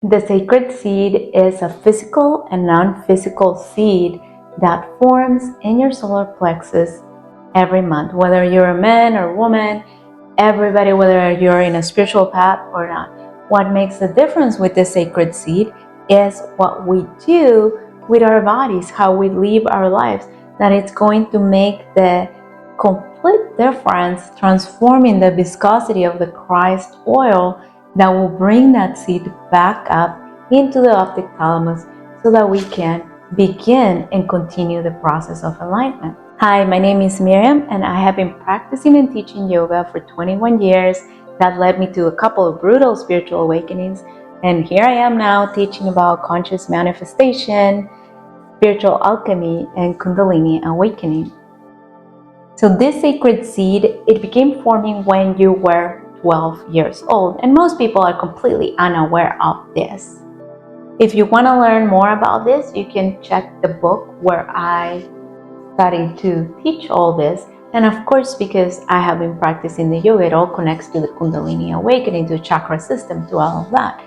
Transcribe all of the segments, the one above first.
The sacred seed is a physical and non-physical seed that forms in your solar plexus every month. Whether you're a man or woman, everybody, whether you're in a spiritual path or not. What makes the difference with the sacred seed is what we do with our bodies, how we live our lives, that it's going to make the complete difference, transforming the viscosity of the Christ oil that will bring that seed back up into the optic thalamus so that we can begin and continue the process of enlightenment. Hi, my name is Myriam, and I have been practicing and teaching yoga for 21 years. That led me to a couple of brutal spiritual awakenings, and here I am now teaching about conscious manifestation, spiritual alchemy, and Kundalini awakening. So this sacred seed, it began forming when you were 12 years old, and most people are completely unaware of this. If you want to learn more about this, you can check the book where I starting to teach all this. And of course, because I have been practicing the yoga, it all connects to the Kundalini awakening, to the chakra system, to all of that.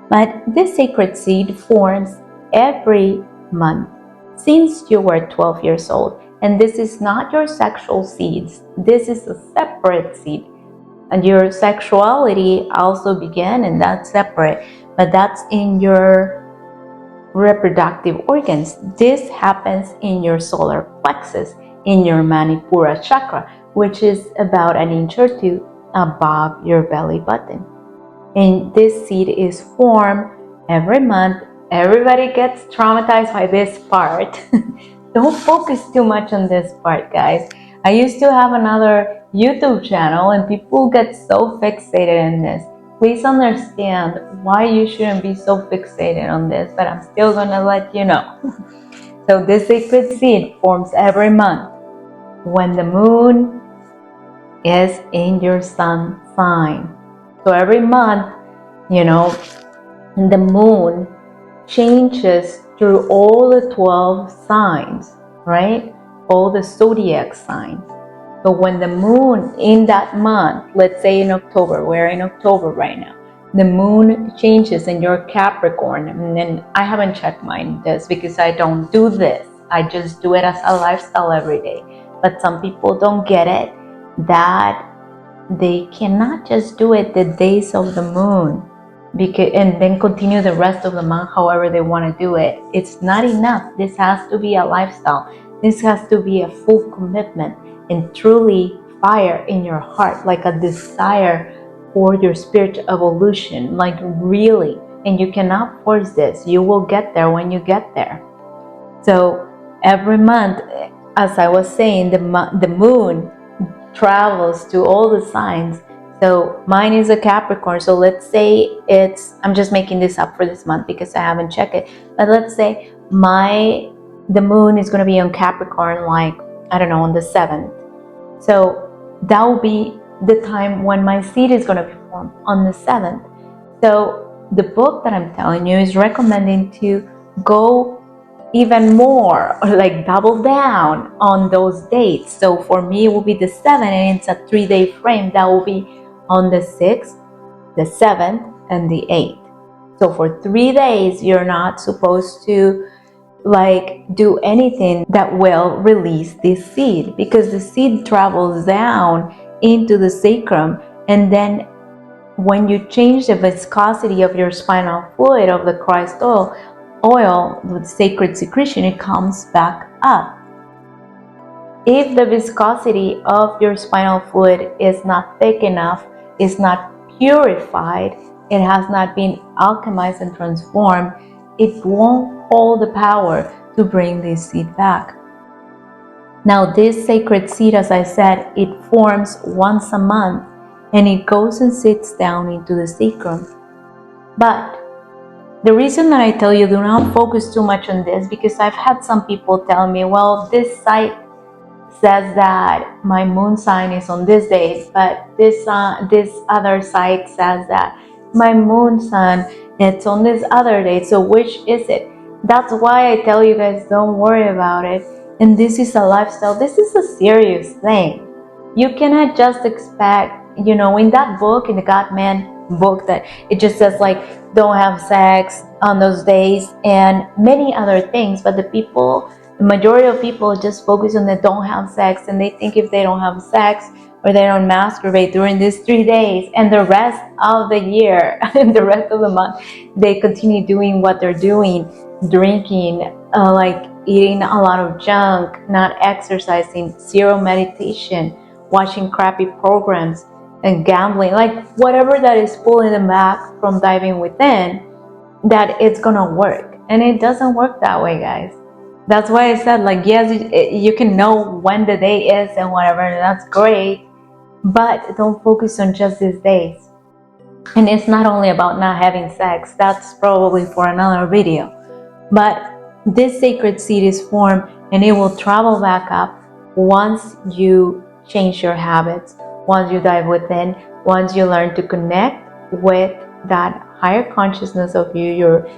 But this sacred seed forms every month since you were 12 years old. And this is not your sexual seeds. This is a separate seed. And your sexuality also began, and that's separate. But that's in your reproductive organs. This happens in your solar plexus, in your Manipura chakra, which is about an inch or two above your belly button. And this seed is formed every month. Everybody gets traumatized by this part. Don't focus too much on this part, guys. I used to have another YouTube channel and people get so fixated in this. Please understand why you shouldn't be so fixated on this, but I'm still gonna let you know. So this sacred seed forms every month when the moon is in your sun sign. So every month, the moon changes through all the 12 signs, right? All the zodiac signs. So when the moon in that month, let's say in October, we're in October right now, the moon changes in your Capricorn. And then I haven't checked mine this because I don't do this. I just do it as a lifestyle every day. But some people don't get it, that they cannot just do it the days of the moon and then continue the rest of the month however they want to do it. It's not enough. This has to be a lifestyle. This has to be a full commitment and truly fire in your heart, like a desire for your spiritual evolution, like really. And you cannot force this. You will get there when you get there. So every month, as I was saying, the moon travels to all the signs. So mine is a Capricorn. So let's say I'm just making this up for this month because I haven't checked it. But let's say the moon is going to be on Capricorn, like, I don't know, on the 7th. So that will be the time when my seed is going to be formed, on the 7th. So the book that I'm telling you is recommending to go even more, or like double down on those dates. So for me, it will be the 7th, and it's a 3-day frame. That will be on the 6th, the 7th, and the 8th. So for 3 days, you're not supposed to do anything that will release this seed, because the seed travels down into the sacrum, and then when you change the viscosity of your spinal fluid, of the Christ oil, the sacred secretion, it comes back up. If the viscosity of your spinal fluid is not thick enough, is not purified, it has not been alchemized and transformed, it won't hold the power to bring this seed back. Now this sacred seed, as I said, it forms once a month, and it goes and sits down into the sacrum. But the reason that I tell you do not focus too much on this, because I've had some people tell me, well, this site says that my moon sign is on this date, but this other site says that my moon sign it's on this other date. So which is it? That's why I tell you guys, don't worry about it. And this is a lifestyle. This is a serious thing. You cannot just expect, in that book, in the God Man book, that it just says like, don't have sex on those days, and many other things. But the majority of people just focus on the don't have sex, and they think if they don't have sex or they don't masturbate during these 3 days and the rest of the year and the rest of the month, they continue doing what they're doing, drinking, like eating a lot of junk, not exercising, zero meditation, watching crappy programs, and gambling, like whatever that is pulling them back from diving within, that it's gonna work. And it doesn't work that way, guys. That's why I said, like, yes, you can know when the day is and whatever, and that's great, but don't focus on just these days. And it's not only about not having sex, that's probably for another video. But this sacred seed is formed, and it will travel back up once you change your habits, once you dive within, once you learn to connect with that higher consciousness of you, your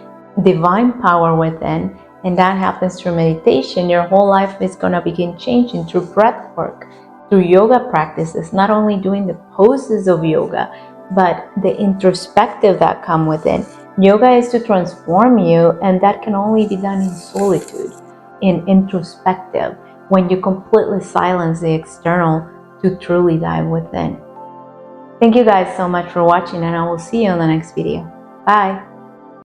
divine power within. And that happens through meditation. Your whole life is going to begin changing through breath work, through yoga practices, not only doing the poses of yoga, but the introspective that come within. Yoga is to transform you, and that can only be done in solitude, in introspective, when you completely silence the external to truly dive within. Thank you guys so much for watching, and I will see you on the next video. Bye.